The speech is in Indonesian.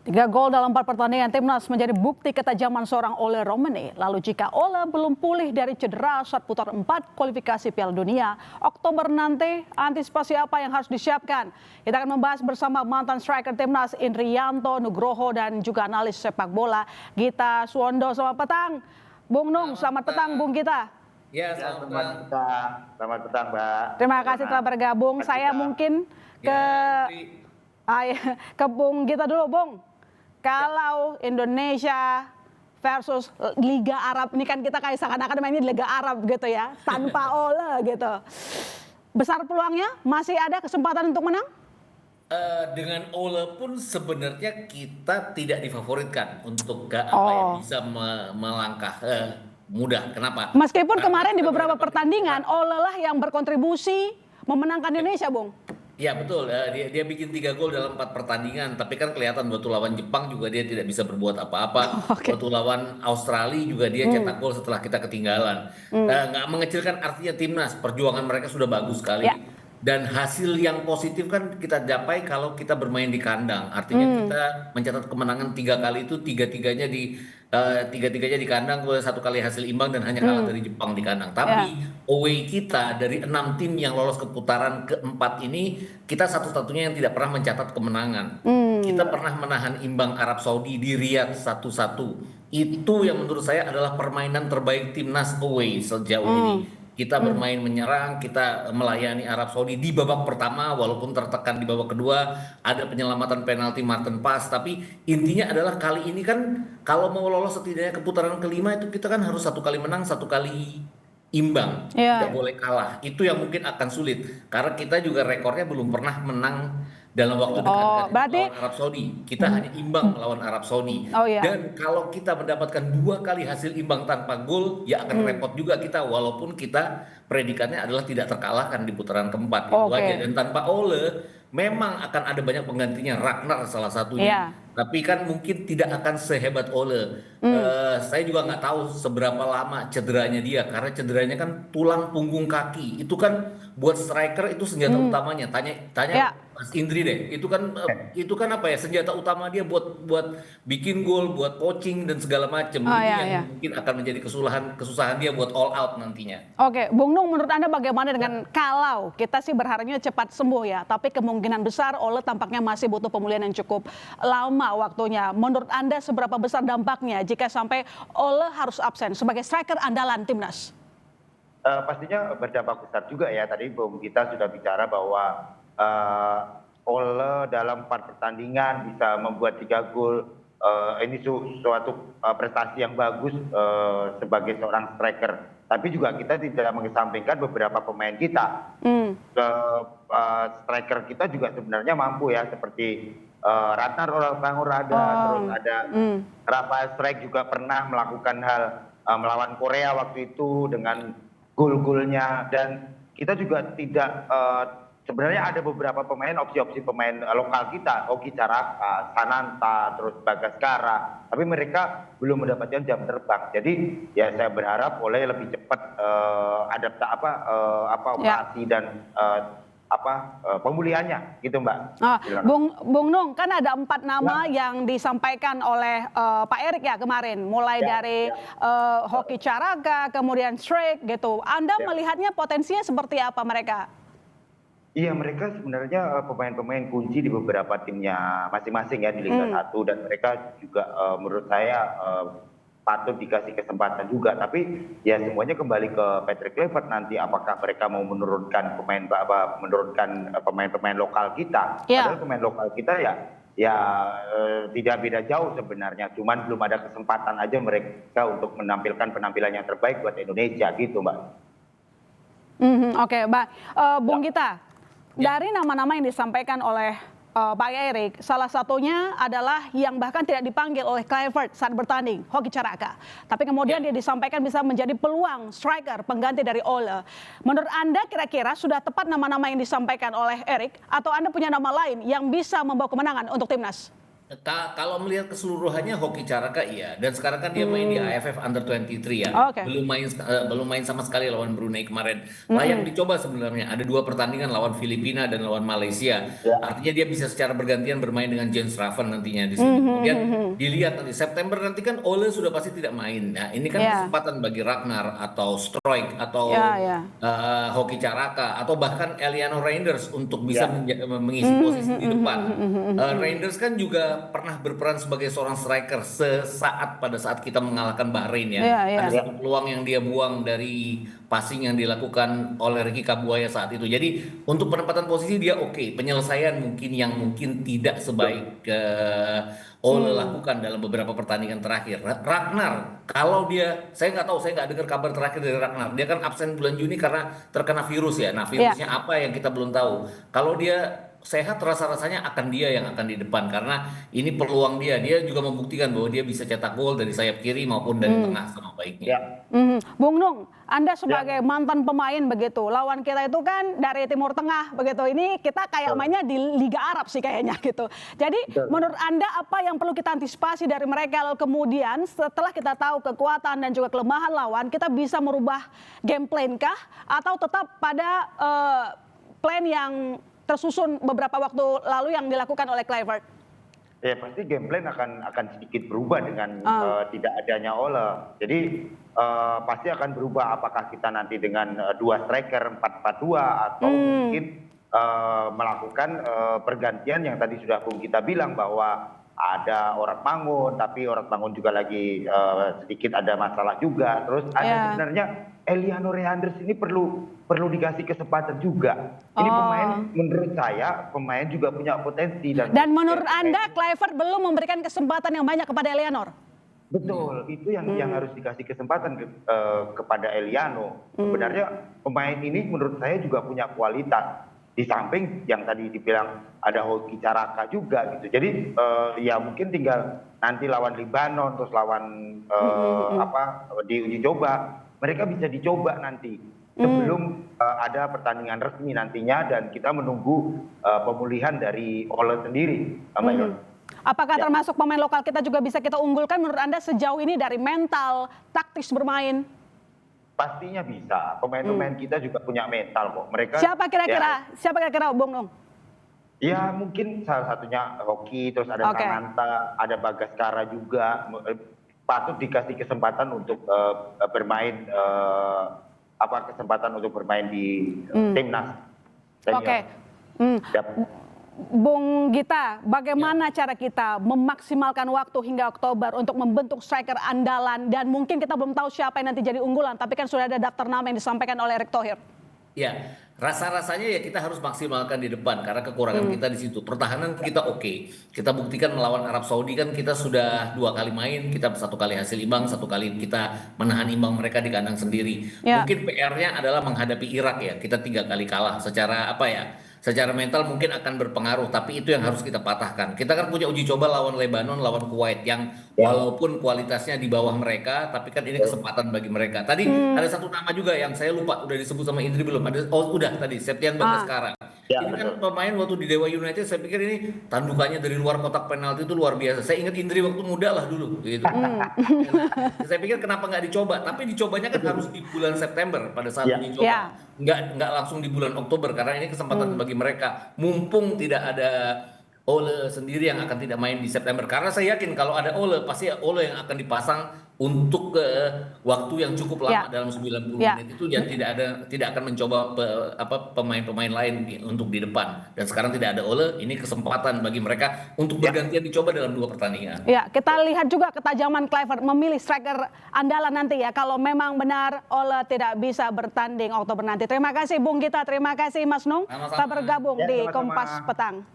3 gol dalam 4 pertandingan timnas menjadi bukti ketajaman seorang Ole Romani. Lalu jika Ole belum pulih dari cedera saat putar 4 kualifikasi Piala Dunia Oktober nanti, antisipasi apa yang harus disiapkan? Kita akan membahas bersama mantan striker timnas Indrianto Nugroho dan juga analis sepak bola Gita Suwondo. Selamat petang, Bung Nung. Selamat petang, Bung Gita. Ya, selamat petang. Selamat petang, Mbak. Terima kasih telah bergabung. Saya mungkin ke Bung Gita dulu, Bung. Kalau Indonesia versus Liga Arab, ini kan kita kayak seakan-akan mainnya Liga Arab gitu ya, tanpa Ole gitu. Besar peluangnya? Masih ada kesempatan untuk menang? Dengan Ole pun sebenarnya kita tidak difavoritkan untuk bisa melangkah mudah. Kenapa? Meskipun kemarin di beberapa pertandingan Ole lah yang berkontribusi memenangkan Indonesia, Bung. Ya betul, dia bikin 3 gol dalam 4 pertandingan, tapi kan kelihatan waktu lawan Jepang juga dia tidak bisa berbuat apa-apa. Waktu lawan Australia juga dia cetak gol setelah kita ketinggalan. Nggak mengecilkan artinya timnas, perjuangan mereka sudah bagus sekali. Dan hasil yang positif kan kita capai kalau kita bermain di kandang. Artinya kita mencatat kemenangan 3 kali itu tiga-tiganya di kandang, kemudian 1 kali hasil imbang dan hanya kalah dari Jepang di kandang. Tapi away kita dari 6 tim yang lolos ke putaran keempat ini, kita satu-satunya yang tidak pernah mencatat kemenangan. Kita pernah menahan imbang Arab Saudi di Riyadh 1-1. Itu yang menurut saya adalah permainan terbaik timnas away sejauh ini. Kita bermain menyerang, kita melayani Arab Saudi di babak pertama walaupun tertekan di babak kedua, ada penyelamatan penalti Martin Paes, tapi intinya adalah kali ini kan kalau mau lolos setidaknya ke putaran kelima itu kita kan harus 1 kali menang, 1 kali imbang, tidak boleh kalah. Itu yang mungkin akan sulit karena kita juga rekornya belum pernah menang dalam waktu dekat melawan Arab Saudi. Kita hanya imbang melawan Arab Saudi. Dan kalau kita mendapatkan 2 kali hasil imbang tanpa gol, ya akan repot juga kita walaupun kita predikatnya adalah tidak terkalahkan di putaran keempat. Itu aja. Dan tanpa Ole memang akan ada banyak penggantinya, Ragnar salah satunya. Tapi kan mungkin tidak akan sehebat Ole. Saya juga nggak tahu seberapa lama cederanya dia, karena cederanya kan tulang punggung kaki. Itu kan buat striker itu senjata utamanya. Tanya Mas Indri deh. Itu kan apa ya, senjata utama dia buat bikin gol, buat poaching dan segala macam. Itu yang mungkin akan menjadi kesusahan dia buat all out nantinya. Oke, Bung Nung, menurut Anda bagaimana dengan kalau kita sih berharapnya cepat sembuh ya, tapi kemungkinan besar Ole tampaknya masih butuh pemulihan yang cukup lama waktunya. Menurut Anda seberapa besar dampaknya jika sampai Ole harus absen sebagai striker andalan timnas? Pastinya berdampak besar juga ya. Tadi Bung kita sudah bicara bahwa Ole dalam 4 pertandingan bisa membuat 3 gol. Ini suatu prestasi yang bagus sebagai seorang striker. Tapi juga kita tidak mengesampingkan beberapa pemain kita. Striker kita juga sebenarnya mampu ya, seperti Ratnar Olahraga, terus ada Rafael Strijk juga pernah melakukan hal melawan Korea waktu itu dengan gol-golnya. Dan kita juga tidak sebenarnya ada beberapa pemain, opsi-opsi pemain lokal kita, Oki Caraka, Sananta, terus Bagaskara, tapi mereka belum mendapatkan jam terbang. Jadi ya saya berharap Ole lebih cepat operasi dan pemulihannya gitu, Mbak. Bung Nung, kan ada 4 nama yang disampaikan oleh Pak Erik ya kemarin, mulai dari Hoki Caraka, kemudian Strijk gitu. Anda melihatnya potensinya seperti apa mereka? Iya, mereka sebenarnya pemain-pemain kunci di beberapa timnya masing-masing ya di Liga 1, dan mereka juga menurut saya patut dikasih kesempatan juga. Tapi ya semuanya kembali ke Patrick Kluivert nanti, apakah mereka mau menurunkan pemain-pemain lokal kita. Padahal pemain lokal kita ya tidak beda jauh sebenarnya, cuman belum ada kesempatan aja mereka untuk menampilkan penampilan yang terbaik buat Indonesia gitu, Mbak. Oke, Mbak. Bung Gita, dari nama-nama yang disampaikan oleh Pak Erik, salah satunya adalah yang bahkan tidak dipanggil oleh Kluivert saat bertanding, Hoki Caraka. Tapi kemudian dia disampaikan bisa menjadi peluang striker pengganti dari Ole. Menurut Anda kira-kira sudah tepat nama-nama yang disampaikan oleh Erik, atau Anda punya nama lain yang bisa membawa kemenangan untuk timnas? Kalau melihat keseluruhannya Hoki Caraka iya, dan sekarang kan dia main di AFF Under 23 ya, Oke. belum main sama sekali lawan Brunei kemarin. Layak dicoba sebenarnya. Ada 2 pertandingan lawan Filipina dan lawan Malaysia. Ya. Artinya dia bisa secara bergantian bermain dengan James Raven nantinya di sini. Kemudian dilihat nanti September nanti kan Ole sudah pasti tidak main. Nah ini kan Ya. kesempatan bagi Ragnar atau Stroik atau Ya, ya. Hoki Caraka atau bahkan Eliano Reinders untuk bisa mengisi posisi di depan. Reinders kan juga pernah berperan sebagai seorang striker pada saat kita mengalahkan Bahrain ya. Iya, iya. Ada satu peluang yang dia buang dari passing yang dilakukan oleh Ricky Kabuaya saat itu. Jadi untuk penempatan posisi dia oke. Penyelesaian mungkin tidak sebaik Ole lakukan dalam beberapa pertandingan terakhir. Ragnar, kalau saya nggak tahu, saya nggak dengar kabar terakhir dari Ragnar. Dia kan absen bulan Juni karena terkena virus ya. Nah virusnya apa yang kita belum tahu. Kalau dia sehat rasa-rasanya akan dia yang akan di depan karena ini peluang dia. Dia juga membuktikan bahwa dia bisa cetak gol dari sayap kiri maupun dari tengah sama baiknya. Ya. Bung Nung, Anda sebagai mantan pemain begitu, lawan kita itu kan dari Timur Tengah begitu. Ini kita kayak mainnya di Liga Arab sih kayaknya gitu. Jadi menurut Anda apa yang perlu kita antisipasi dari mereka lalu kemudian setelah kita tahu kekuatan dan juga kelemahan lawan, kita bisa merubah game plan kah atau tetap pada plan yang tersusun beberapa waktu lalu yang dilakukan oleh Kluivert? Ya pasti game plan akan sedikit berubah dengan tidak adanya Ole. Jadi pasti akan berubah apakah kita nanti dengan 2 striker 4-4-2 atau mungkin melakukan pergantian yang tadi sudah Bung kita bilang bahwa ada Orang Mangun, tapi Orang Mangun juga lagi sedikit ada masalah juga. Terus ada sebenarnya Eliano Reinders ini perlu dikasih kesempatan juga. Ini pemain menurut saya pemain juga punya potensi dan menurut Anda Kluivert belum memberikan kesempatan yang banyak kepada Eliano. Betul, itu yang harus dikasih kesempatan kepada Eliano. Sebenarnya pemain ini menurut saya juga punya kualitas. Di samping yang tadi dibilang ada Hoki Caraka juga gitu. Jadi ya mungkin tinggal nanti lawan Libanon terus lawan di uji coba, mereka bisa dicoba nanti sebelum ada pertandingan resmi nantinya dan kita menunggu pemulihan dari Ole sendiri, Mbak Yon. Apakah termasuk pemain lokal kita juga bisa kita unggulkan menurut Anda sejauh ini dari mental, taktis bermain? Pastinya bisa. Pemain-pemain kita juga punya mental kok. Mereka Siapa kira-kira Bung Nung? Ya mungkin salah satunya Hoki, terus ada Sananta, ada Bagaskara juga. Patut dikasih kesempatan untuk bermain kesempatan untuk bermain di timnas. Oke. Bung Gita, bagaimana cara kita memaksimalkan waktu hingga Oktober untuk membentuk striker andalan dan mungkin kita belum tahu siapa yang nanti jadi unggulan, tapi kan sudah ada daftar nama yang disampaikan oleh Erick Thohir. Ya, rasa-rasanya ya kita harus maksimalkan di depan karena kekurangan kita di situ. Pertahanan kita oke. Kita buktikan melawan Arab Saudi kan kita sudah 2 kali main, kita 1 kali hasil imbang, 1 kali kita menahan imbang mereka di kandang sendiri. Mungkin PR-nya adalah menghadapi Irak ya. Kita 3 kali kalah secara secara mental mungkin akan berpengaruh, tapi itu yang harus kita patahkan. Kita kan punya uji coba lawan Lebanon, lawan Kuwait yang walaupun kualitasnya di bawah mereka, tapi kan ini kesempatan bagi mereka. Tadi ada satu nama juga yang saya lupa, udah disebut sama Indri belum? Udah tadi, Septian Bagaskara. Ini kan pemain waktu di Dewa United, saya pikir ini tandukannya dari luar kotak penalti itu luar biasa. Saya ingat Indri waktu muda lah dulu. Gitu. Saya pikir kenapa nggak dicoba, tapi dicobanya kan harus di bulan September pada saat uji coba. Nggak langsung di bulan Oktober karena ini kesempatan bagi mereka. Mumpung tidak ada Ole sendiri yang akan tidak main di September. Karena saya yakin kalau ada Ole, pasti Ole yang akan dipasang untuk waktu yang cukup lama dalam 90 menit itu dan tidak akan mencoba pemain-pemain lain untuk di depan. Dan sekarang tidak ada Ole, ini kesempatan bagi mereka untuk bergantian dicoba dalam 2 pertandingan. Ya, kita lihat juga ketajaman Kluivert memilih striker andalan nanti ya kalau memang benar Ole tidak bisa bertanding Oktober nanti. Terima kasih Bung Gita, terima kasih Mas Nung telah bergabung di Kompas Petang.